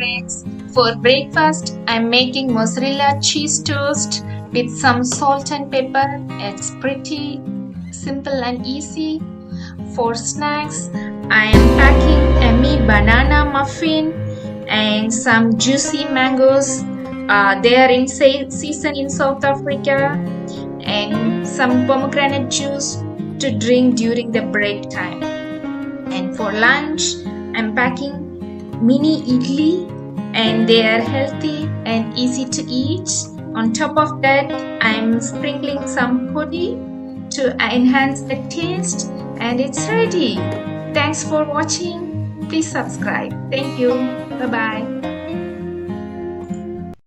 friends. For breakfast, I'm making mozzarella cheese toast with some salt and pepper. It's pretty simple and easy. For snacks, I am packing a me banana muffin and some juicy mangoes. They are in season in South Africa, and some pomegranate juice to drink during the break time. And for lunch, I'm packing mini idli, and they are healthy and easy to eat. On top of that, I'm sprinkling some podi to enhance the taste, and it's ready. Thanks for watching. Please subscribe. Thank you. Bye bye.